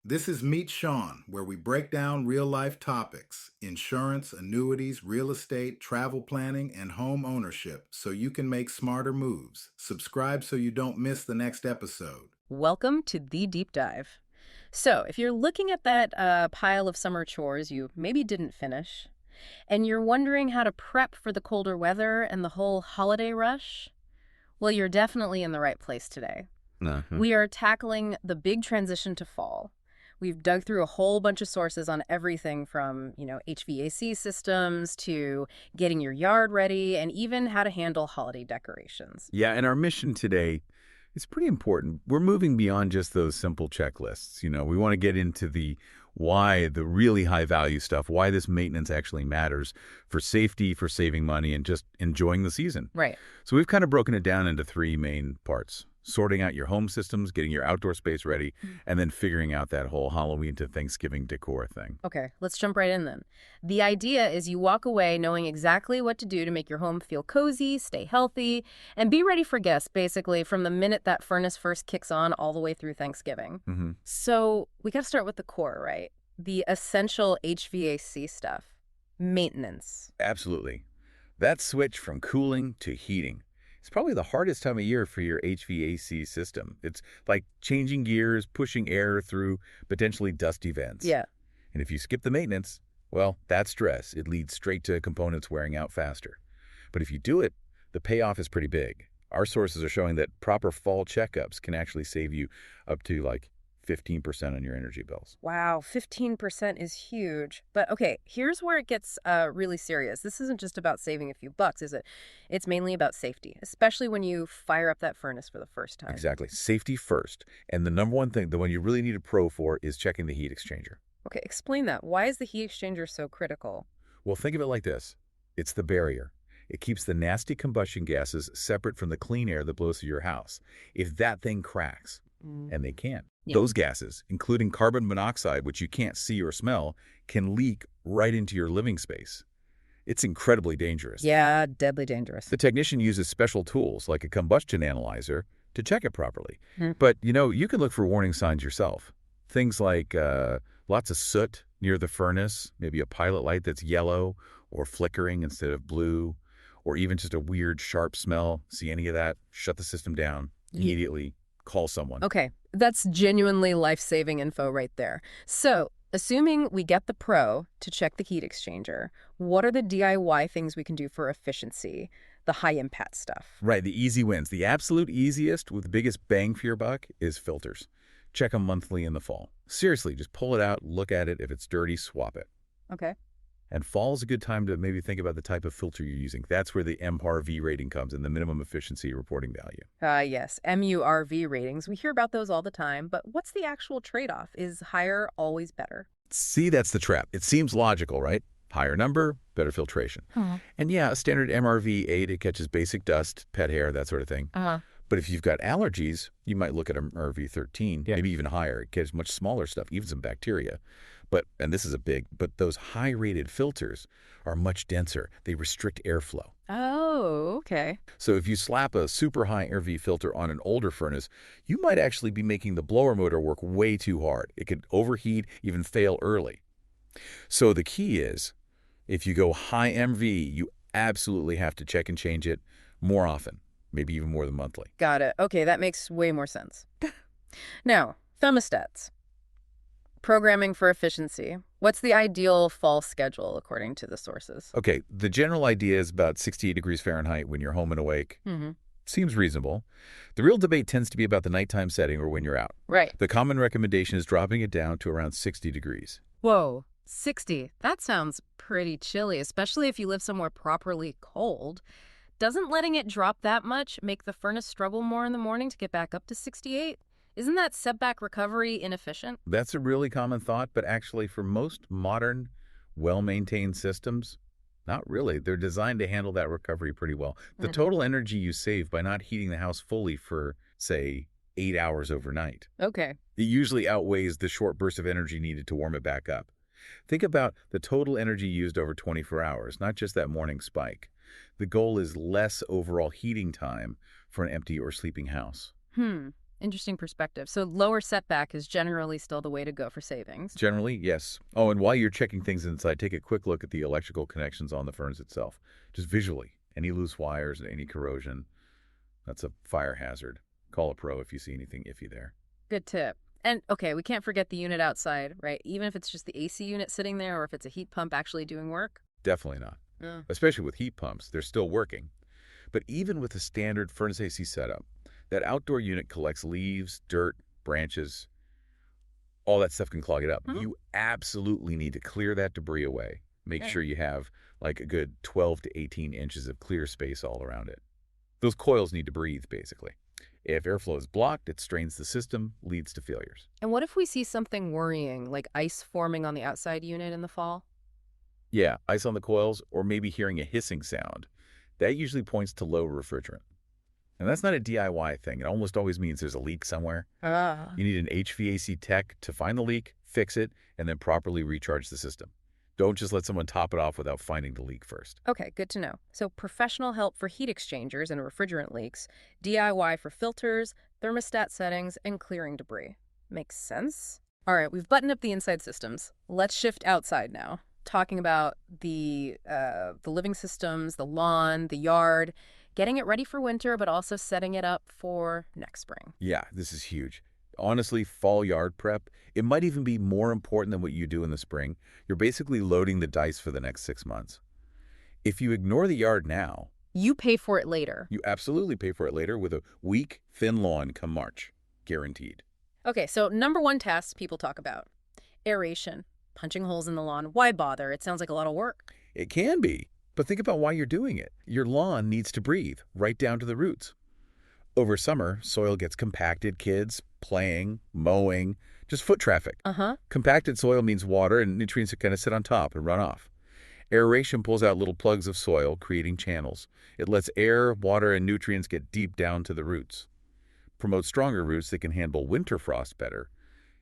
This is Meet Sean, where we break down real life topics insurance, annuities, real estate, travel planning, and home ownership so you can make smarter moves. Subscribe so you don't miss the next episode. Welcome to the deep dive. So, if you're looking at that pile of summer chores you maybe didn't finish, and you're wondering how to prep for the colder weather and the whole holiday rush, well, you're definitely in the right place today. Uh-huh. We are tackling the big transition to fall. We've dug through a whole bunch of sources on everything from, HVAC systems to getting your yard ready and even how to handle holiday decorations. Yeah, and our mission today is pretty important. We're moving beyond just those simple checklists. We want to get into the why, the really high value stuff, why this maintenance actually matters for safety, for saving money, and just enjoying the season. Right. So we've kind of broken it down into three main parts. Sorting out your home systems, getting your outdoor space ready, and then figuring out that whole Halloween to Thanksgiving decor thing. Okay, let's jump right in then. The idea is you walk away knowing exactly what to do to make your home feel cozy, stay healthy, and be ready for guests, basically, from the minute that furnace first kicks on all the way through Thanksgiving. Mm-hmm. So we got to start with the core, right? The essential HVAC stuff. Maintenance. Absolutely. That switch from cooling to heating. It's probably the hardest time of year for your HVAC system. It's like changing gears, pushing air through potentially dusty vents. Yeah. And if you skip the maintenance, well, that's stress. It leads straight to components wearing out faster. But if you do it, the payoff is pretty big. Our sources are showing that proper fall checkups can actually save you up to like 15% on your energy bills. Wow, 15% is huge. But okay, here's where it gets really serious. This isn't just about saving a few bucks, is it? It's mainly about safety, especially when you fire up that furnace for the first time. Exactly. Safety first. And the number one thing, the one you really need a pro for, is checking the heat exchanger. Okay, explain that. Why is the heat exchanger so critical? Well, think of it like this. It's the barrier. It keeps the nasty combustion gases separate from the clean air that blows through your house. If that thing cracks, and they can, Yeah. those gases, including carbon monoxide, which you can't see or smell, can leak right into your living space. It's incredibly dangerous. Yeah, deadly dangerous. The technician uses special tools like a combustion analyzer to check it properly. Hmm. But, you can look for warning signs yourself. Things like lots of soot near the furnace, maybe a pilot light that's yellow or flickering instead of blue, or even just a weird, sharp smell. See any of that? Shut the system down immediately. Call someone. Okay, that's genuinely life-saving info right there. So, assuming we get the pro to check the heat exchanger, what are the DIY things we can do for efficiency, the high-impact stuff? Right, the easy wins. The absolute easiest with the biggest bang for your buck is filters. Check them monthly in the fall. Seriously, just pull it out, look at it. If it's dirty, swap it. Okay. And fall is a good time to maybe think about the type of filter you're using. That's where the MRV rating comes in, the minimum efficiency reporting value. Yes, MURV ratings. We hear about those all the time, but what's the actual trade-off? Is higher always better? See, that's the trap. It seems logical, right? Higher number, better filtration. And yeah, a standard MRV 8, it catches basic dust, pet hair, that sort of thing. Uh-huh. But if you've got allergies, you might look at a MRV 13, maybe even higher. It catches much smaller stuff, even some bacteria. And this is but those high-rated filters are much denser. They restrict airflow. Oh, okay. So if you slap a super high RV filter on an older furnace, you might actually be making the blower motor work way too hard. It could overheat, even fail early. So the key is, if you go high MV, you absolutely have to check and change it more often, maybe even more than monthly. Got it. Okay, that makes way more sense. Now, thermostats. Programming for efficiency. What's the ideal fall schedule according to the sources? Okay, the general idea is about 68 degrees Fahrenheit when you're home and awake. Mm-hmm. Seems reasonable. The real debate tends to be about the nighttime setting or when you're out. Right. The common recommendation is dropping it down to around 60 degrees. Whoa, 60. That sounds pretty chilly, especially if you live somewhere properly cold. Doesn't letting it drop that much make the furnace struggle more in the morning to get back up to 68? Isn't that setback recovery inefficient? That's a really common thought, but actually for most modern, well-maintained systems, not really. They're designed to handle that recovery pretty well. The total energy you save by not heating the house fully for, say, 8 hours overnight, Okay. it usually outweighs the short burst of energy needed to warm it back up. Think about the total energy used over 24 hours, not just that morning spike. The goal is less overall heating time for an empty or sleeping house. Interesting perspective. So lower setback is generally still the way to go for savings. Generally, yes. Oh, and while you're checking things inside, take a quick look at the electrical connections on the furnace itself. Just visually. Any loose wires, any corrosion, that's a fire hazard. Call a pro if you see anything iffy there. Good tip. And okay, we can't forget the unit outside, right? Even if it's just the AC unit sitting there or if it's a heat pump actually doing work. Definitely not. Especially with heat pumps, they're still working. But even with a standard furnace AC setup, that outdoor unit collects leaves, dirt, branches, all that stuff can clog it up. You absolutely need to clear that debris away. Make sure you have like a good 12 to 18 inches of clear space all around it. Those coils need to breathe, basically. If airflow is blocked, it strains the system, leads to failures. And what if we see something worrying, like ice forming on the outside unit in the fall? Yeah, ice on the coils, or maybe hearing a hissing sound. That usually points to low refrigerant. And that's not a DIY thing. It almost always means there's a leak somewhere. You need an HVAC tech to find the leak, fix it, and then properly recharge the system. Don't just let someone top it off without finding the leak first. Okay, good to know. So professional help for heat exchangers and refrigerant leaks, DIY for filters, thermostat settings, and clearing debris. Makes sense? All right, we've buttoned up the inside systems. Let's shift outside now. Talking about the living systems, the lawn, the yard, getting it ready for winter, but also setting it up for next spring. Yeah, this is huge. Honestly, fall yard prep, it might even be more important than what you do in the spring. You're basically loading the dice for the next 6 months. If you ignore the yard now, you pay for it later. You absolutely pay for it later with a weak, thin lawn come March. Guaranteed. Okay, so number one task people talk about. Aeration. Punching holes in the lawn. Why bother? It sounds like a lot of work. It can be, but think about why you're doing it. Your lawn needs to breathe, right down to the roots. Over summer, soil gets compacted, kids playing, mowing, just foot traffic. Compacted soil means water and nutrients that kind of sit on top and run off. Aeration pulls out little plugs of soil, creating channels. It lets air, water, and nutrients get deep down to the roots. Promotes stronger roots that can handle winter frost better.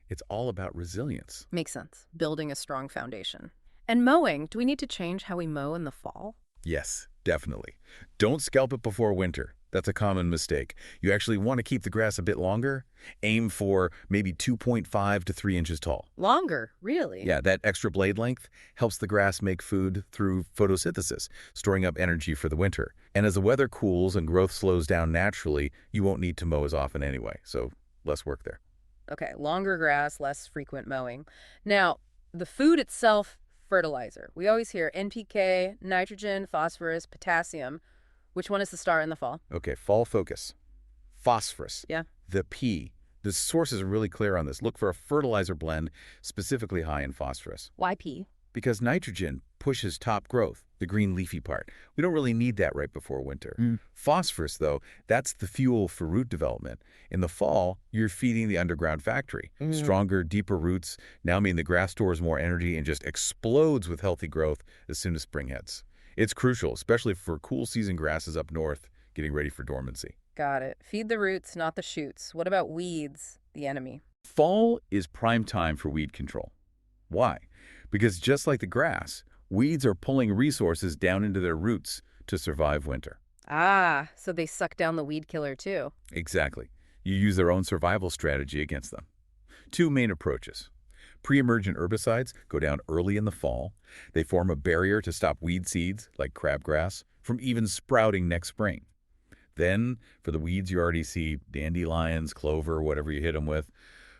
It's all about resilience. Makes sense. Building a strong foundation. And mowing, do we need to change how we mow in the fall? Yes, definitely. Don't scalp it before winter. That's a common mistake. You actually want to keep the grass a bit longer. Aim for maybe 2.5 to 3 inches tall. Longer? Really? Yeah, that extra blade length helps the grass make food through photosynthesis, storing up energy for the winter. And as the weather cools and growth slows down naturally, you won't need to mow as often anyway, so less work there. Okay, longer grass, less frequent mowing. Now, the food itself, fertilizer. We always hear NPK, nitrogen, phosphorus, potassium. Which one is the star in the fall? Okay, fall focus. Phosphorus. Yeah. The P. The sources are really clear on this. Look for a fertilizer blend specifically high in phosphorus. Why P? Because nitrogen pushes top growth, the green leafy part. We don't really need that right before winter. Phosphorus, though, that's the fuel for root development. In the fall, you're feeding the underground factory. Stronger, deeper roots now mean the grass stores more energy and just explodes with healthy growth as soon as spring hits. It's crucial, especially for cool season grasses up north getting ready for dormancy. Got it. Feed the roots, not the shoots. What about weeds, the enemy? Fall is prime time for weed control. Why? Because just like the grass, weeds are pulling resources down into their roots to survive winter. Ah, so they suck down the weed killer too. Exactly. You use their own survival strategy against them. 2 main approaches. Pre-emergent herbicides go down early in the fall. They form a barrier to stop weed seeds, like crabgrass, from even sprouting next spring. Then, for the weeds you already see, dandelions, clover, whatever you hit them with,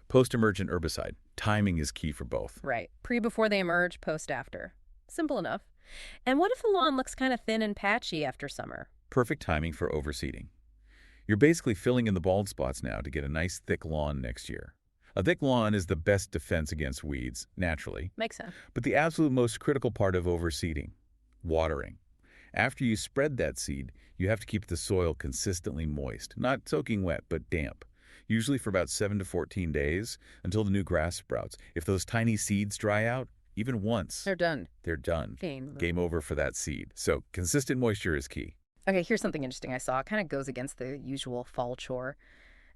post-emergent herbicide. Timing is key for both. Right. Pre before they emerge, post after. Simple enough. And what if the lawn looks kind of thin and patchy after summer? Perfect timing for overseeding. You're basically filling in the bald spots now to get a nice thick lawn next year. A thick lawn is the best defense against weeds, naturally. Makes sense. But the absolute most critical part of overseeding, watering. After you spread that seed, you have to keep the soil consistently moist, not soaking wet, but damp. Usually for about 7 to 14 days until the new grass sprouts. If those tiny seeds dry out, even once, They're done. they're done. Game. Game over for that seed. So consistent moisture is key. Okay, here's something interesting I saw. It kind of goes against the usual fall chore.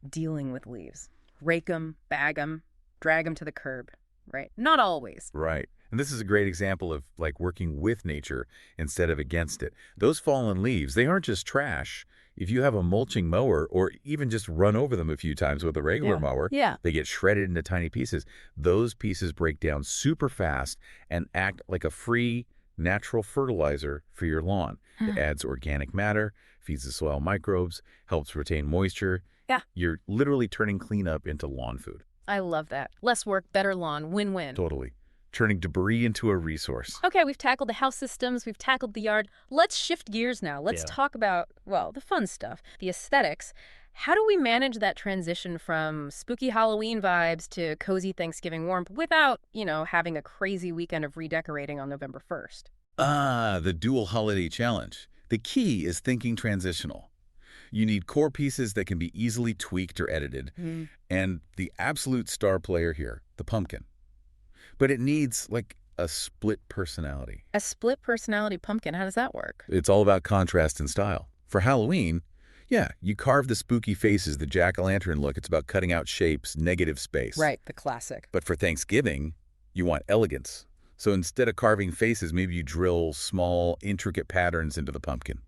Dealing with leaves. Rake them, bag them, drag them to the curb, right? Not always. Right. And this is a great example of like working with nature instead of against it. Those fallen leaves, they aren't just trash. If you have a mulching mower or even just run over them a few times with a regular mower, Yeah. they get shredded into tiny pieces. Those pieces break down super fast and act like a free, natural fertilizer for your lawn. It adds organic matter, feeds the soil microbes, helps retain moisture. Yeah. You're literally turning cleanup into lawn food. I love that. Less work, better lawn, win-win. Totally. Turning debris into a resource. Okay, we've tackled the house systems, we've tackled the yard. Let's shift gears now. Let's talk about, well, the fun stuff, the aesthetics. How do we manage that transition from spooky Halloween vibes to cozy Thanksgiving warmth without, having a crazy weekend of redecorating on November 1st? The dual holiday challenge. The key is thinking transitional. You need core pieces that can be easily tweaked or edited. And the absolute star player here, the pumpkin. But it needs, like, a split personality. A split personality pumpkin, how does that work? It's all about contrast and style. For Halloween, yeah, you carve the spooky faces, the jack-o'-lantern look. It's about cutting out shapes, negative space. Right, the classic. But for Thanksgiving, you want elegance. So instead of carving faces, maybe you drill small, intricate patterns into the pumpkin.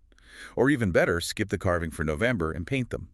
Or even better, skip the carving for November and paint them.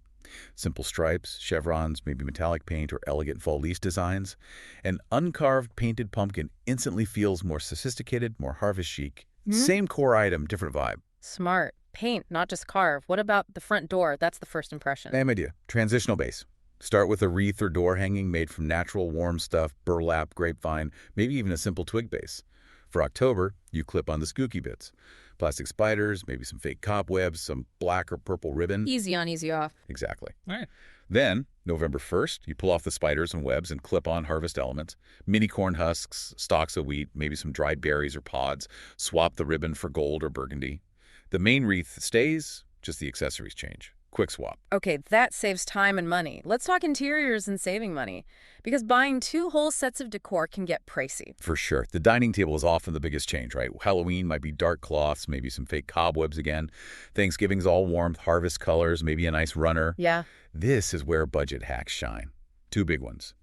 Simple stripes, chevrons, maybe metallic paint, or elegant fall leaf designs. An uncarved painted pumpkin instantly feels more sophisticated, more harvest chic. Same core item, different vibe. Smart. Paint, not just carve. What about the front door? That's the first impression. Same idea. Transitional base. Start with a wreath or door hanging made from natural warm stuff, burlap, grapevine, maybe even a simple twig base. For October, you clip on the spooky bits. Plastic spiders, maybe some fake cobwebs, some black or purple ribbon. Easy on, easy off. Exactly. All right. Then, November 1st, you pull off the spiders and webs and clip on harvest elements. Mini corn husks, stalks of wheat, maybe some dried berries or pods. Swap the ribbon for gold or burgundy. The main wreath stays, just the accessories change. Quick swap. Okay, that saves time and money. Let's talk interiors and saving money. Because buying 2 whole sets of decor can get pricey. For sure. The dining table is often the biggest change, right? Halloween might be dark cloths, maybe some fake cobwebs again. Thanksgiving's all warmth, harvest colors, maybe a nice runner. Yeah. This is where budget hacks shine. 2 big ones.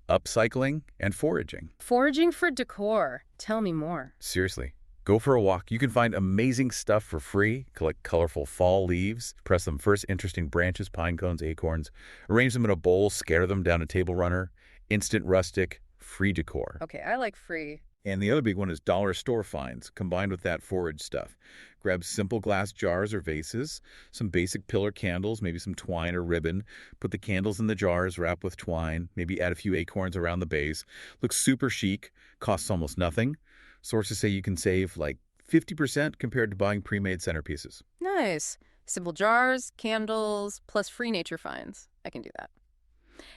Upcycling and foraging. Foraging for decor. Tell me more. Seriously. Go for a walk. You can find amazing stuff for free. Collect colorful fall leaves. Press them first interesting branches, pine cones, acorns. Arrange them in a bowl. Scatter them down a table runner. Instant rustic. Free decor. Okay, I like free. And the other big one is dollar store finds, combined with that forage stuff. Grab simple glass jars or vases, some basic pillar candles, maybe some twine or ribbon. Put the candles in the jars, wrap with twine, maybe add a few acorns around the base. Looks super chic, costs almost nothing. Sources say you can save like 50% compared to buying pre-made centerpieces. Nice. Simple jars, candles, plus free nature finds. I can do that.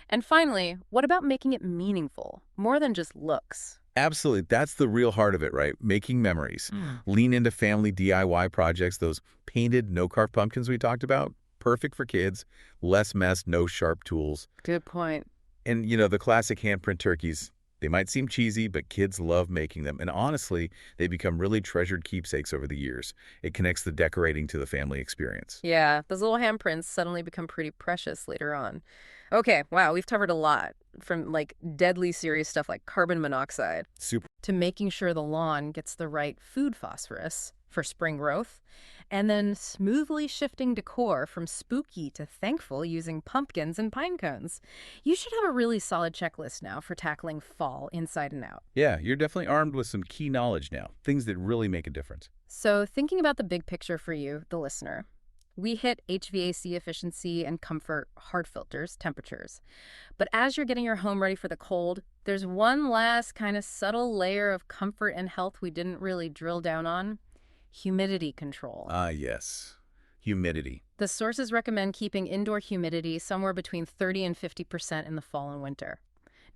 And finally, what about making it meaningful? More than just looks. Absolutely. That's the real heart of it, right? Making memories. Lean into family DIY projects, those painted, no-carved pumpkins we talked about. Perfect for kids. Less mess, no sharp tools. Good point. And, the classic handprint turkeys, they might seem cheesy, but kids love making them. And honestly, they become really treasured keepsakes over the years. It connects the decorating to the family experience. Yeah, those little handprints suddenly become pretty precious later on. Okay, wow, we've covered a lot. From deadly serious stuff like carbon monoxide Super. to making sure the lawn gets the right food phosphorus for spring growth, and then smoothly shifting decor from spooky to thankful using pumpkins and pine cones. You should have a really solid checklist now for tackling fall inside and out. Yeah, you're definitely armed with some key knowledge now, things that really make a difference. So thinking about the big picture for you, the listener, we hit HVAC efficiency and comfort, hard filters, temperatures. But as you're getting your home ready for the cold, there's one last kind of subtle layer of comfort and health we didn't really drill down on: humidity control. Yes. Humidity. The sources recommend keeping indoor humidity somewhere between 30 and 50% in the fall and winter.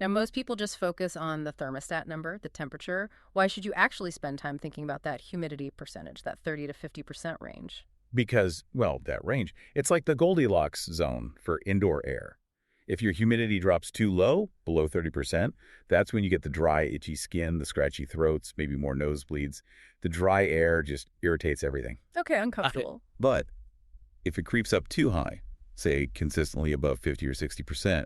Now, most people just focus on the thermostat number, the temperature. Why should you actually spend time thinking about that humidity percentage, that 30 to 50% range? Because, well, that range, it's like the Goldilocks zone for indoor air. If your humidity drops too low, below 30%, that's when you get the dry, itchy skin, the scratchy throats, maybe more nosebleeds. The dry air just irritates everything. Okay, uncomfortable. But if it creeps up too high, say consistently above 50 or 60%,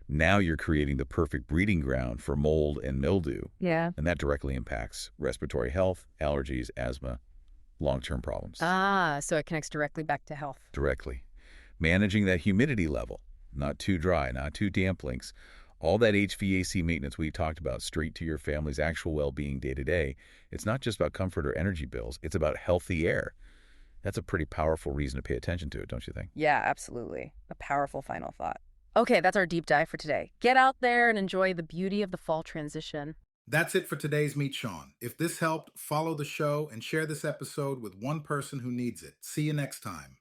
now you're creating the perfect breeding ground for mold and mildew. Yeah. And that directly impacts respiratory health, allergies, asthma. long-term problems Ah, so it connects directly back to health. directly. Managing that humidity level, not too dry, not too damp links, all that HVAC maintenance we talked about straight to your family's actual well-being day to day. It's not just about comfort or energy bills, it's about healthy air. That's a pretty powerful reason to pay attention to it, don't you think? Yeah, absolutely. A powerful final thought. Okay, that's our deep dive for today. Get out there and enjoy the beauty of the fall transition. That's it for today's Meet Sean. If this helped, follow the show and share this episode with one person who needs it. See you next time.